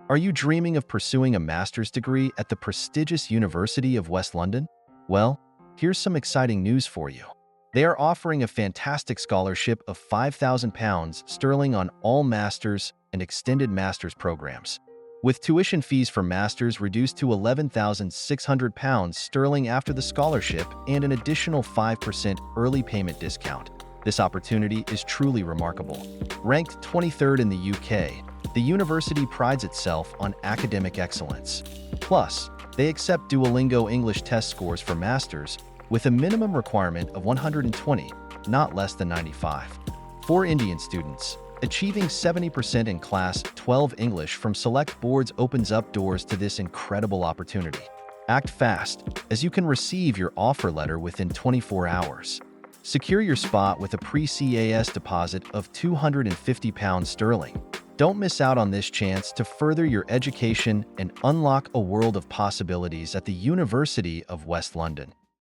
Are you dreaming of pursuing a master's degree at the prestigious University of West London? Well, here's some exciting news for you. They are offering a fantastic scholarship of £5,000 sterling on all master's and extended master's programs, with tuition fees for masters reduced to £11,600 sterling after the scholarship and an additional 5% early payment discount. This opportunity is truly remarkable. Ranked 23rd in the UK, the university prides itself on academic excellence. Plus, they accept Duolingo English test scores for masters with a minimum requirement of 120, not less than 95. For Indian students, achieving 70% in Class 12 English from select boards opens up doors to this incredible opportunity. Act fast, as you can receive your offer letter within 24 hours. Secure your spot with a pre-CAS deposit of £250 sterling. Don't miss out on this chance to further your education and unlock a world of possibilities at the University of West London.